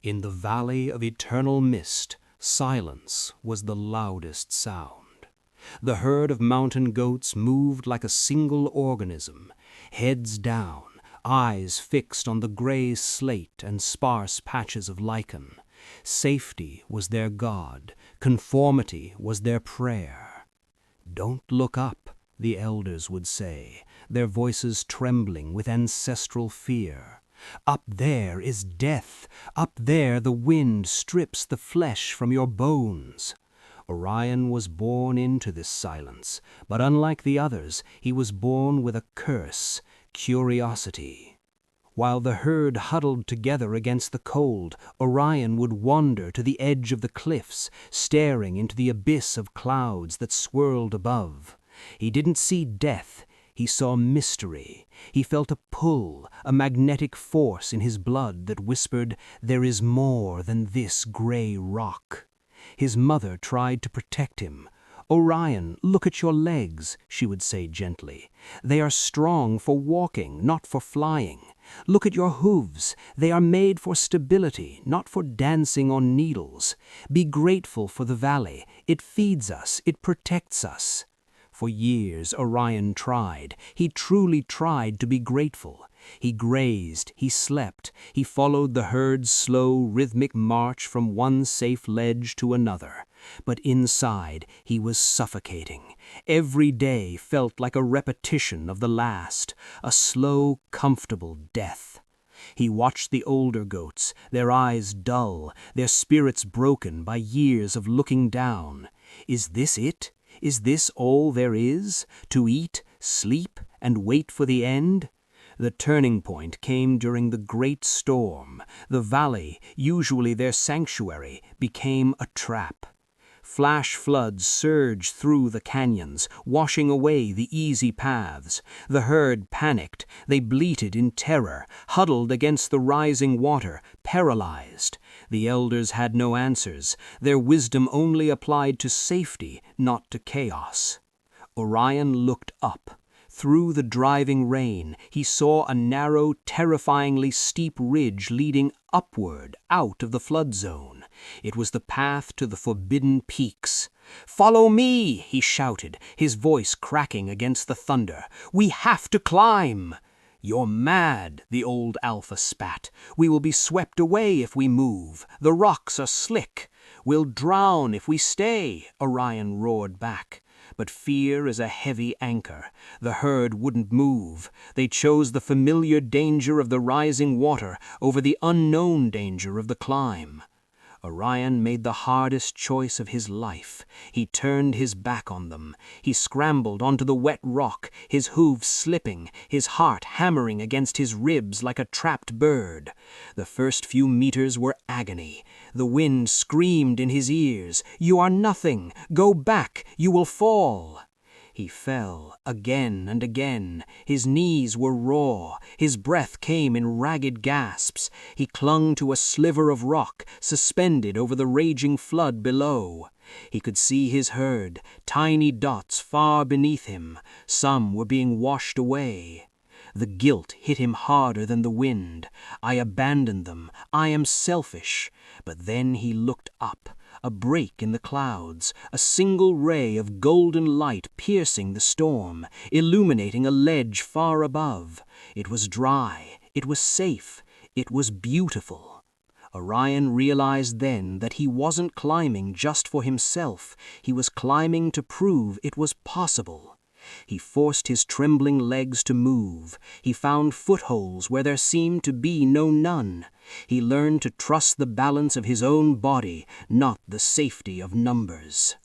In the valley of eternal mist, silence was the loudest sound. The herd of mountain goats moved like a single organism, heads down, eyes fixed on the gray slate and sparse patches of lichen. Safety was their god, conformity was their prayer. "Don't look up," the elders would say, their voices trembling with ancestral fear. "Up there is death. Up there the wind strips the flesh from your bones." Orion was born into this silence, but unlike the others, he was born with a curse, curiosity. While the herd huddled together against the cold, Orion would wander to the edge of the cliffs, staring into the abyss of clouds that swirled above. He didn't see death. He saw mystery. He felt a pull, a magnetic force in his blood that whispered, "There is more than this gray rock." His mother tried to protect him. "Orion, look at your legs," she would say gently. "They are strong for walking, not for flying. Look at your hooves. They are made for stability, not for dancing on needles. Be grateful for the valley. It feeds us. It protects us." For years Orion tried. He truly tried to be grateful. He grazed, he slept, he followed the herd's slow, rhythmic march from one safe ledge to another. But inside, he was suffocating. Every day felt like a repetition of the last, a slow, comfortable death. He watched the older goats, their eyes dull, their spirits broken by years of looking down. Is this it? Is this all there is? To eat, sleep, and wait for the end? The turning point came during the great storm. The valley, usually their sanctuary, became a trap. Flash floods surged through the canyons, washing away the easy paths. The herd panicked. They bleated in terror, huddled against the rising water, paralyzed. The elders had no answers. Their wisdom only applied to safety, not to chaos. Orion looked up. Through the driving rain, he saw a narrow, terrifyingly steep ridge leading upward out of the flood zone. It was the path to the forbidden peaks. "Follow me!" he shouted, his voice cracking against the thunder. "We have to climb!" "You're mad," the old alpha spat. "We will be swept away if we move. The rocks are slick." "We'll drown if we stay," Orion roared back. But fear is a heavy anchor. The herd wouldn't move. They chose the familiar danger of the rising water over the unknown danger of the climb. Orion made the hardest choice of his life. He turned his back on them. He scrambled onto the wet rock, his hooves slipping, his heart hammering against his ribs like a trapped bird. The first few meters were agony. The wind screamed in his ears, "You are nothing! Go back! You will fall!" He fell again and again. His knees were raw. His breath came in ragged gasps. He clung to a sliver of rock, suspended over the raging flood below. He could see his herd, tiny dots far beneath him. Some were being washed away. The guilt hit him harder than the wind. "I abandoned them. I am selfish." But then he looked up. A break in the clouds, a single ray of golden light piercing the storm, illuminating a ledge far above. It was dry, it was safe, it was beautiful. Orion realized then that he wasn't climbing just for himself. He was climbing to prove it was possible. He forced his trembling legs to move. He found footholds where there seemed to be none. He learned to trust the balance of his own body, not the safety of numbers.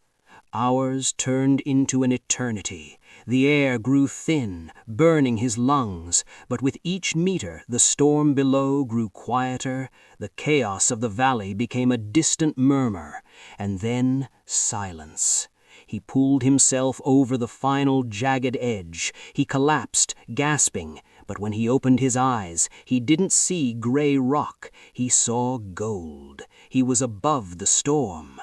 Hours turned into an eternity. The air grew thin, burning his lungs, but with each meter the storm below grew quieter, the chaos of the valley became a distant murmur, and then silence. He pulled himself over the final jagged edge. He collapsed, gasping, but when he opened his eyes, he didn't see gray rock. He saw gold. He was above the storm.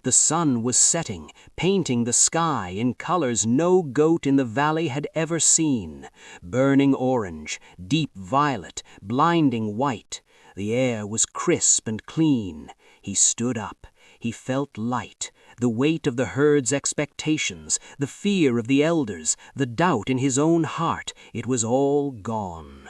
The sun was setting, painting the sky in colors no goat in the valley had ever seen. Burning orange, deep violet, blinding white. The air was crisp and clean. He stood up. He felt light. The weight of the herd's expectations, the fear of the elders, the doubt in his own heart, it was all gone.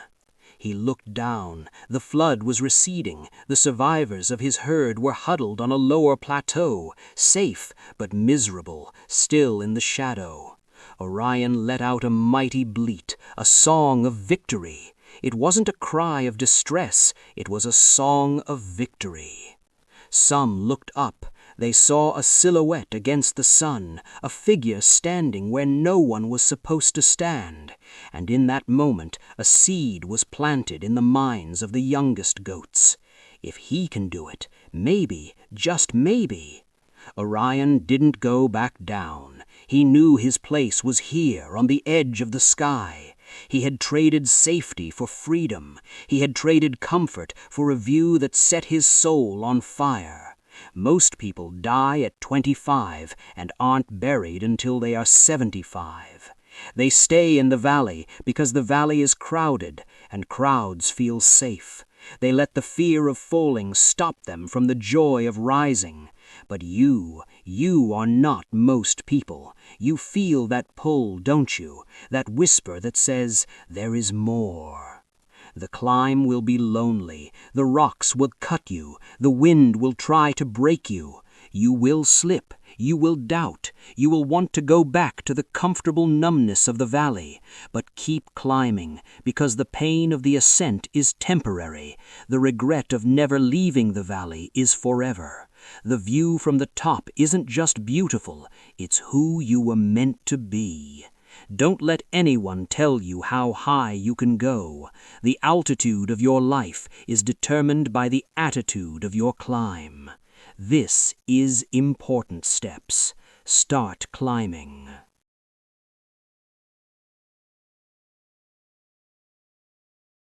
He looked down. The flood was receding. The survivors of his herd were huddled on a lower plateau, safe but miserable, still in the shadow. Orion let out a mighty bleat, a song of victory. It wasn't a cry of distress, it was a song of victory. Some looked up. They saw a silhouette against the sun, a figure standing where no one was supposed to stand. And in that moment, a seed was planted in the minds of the youngest goats. If he can do it, maybe, just maybe. Orion didn't go back down. He knew his place was here, on the edge of the sky. He had traded safety for freedom. He had traded comfort for a view that set his soul on fire. Most people die at 25 and aren't buried until they are 75. They stay in the valley because the valley is crowded and crowds feel safe. They let the fear of falling stop them from the joy of rising. But you are not most people. You feel that pull, don't you? That whisper that says, there is more. The climb will be lonely. The rocks will cut you. The wind will try to break you. You will slip. You will doubt. You will want to go back to the comfortable numbness of the valley. But keep climbing, because the pain of the ascent is temporary. The regret of never leaving the valley is forever. The view from the top isn't just beautiful, it's who you were meant to be. Don't let anyone tell you how high you can go. The altitude of your life is determined by the attitude of your climb. This is important steps. Start climbing.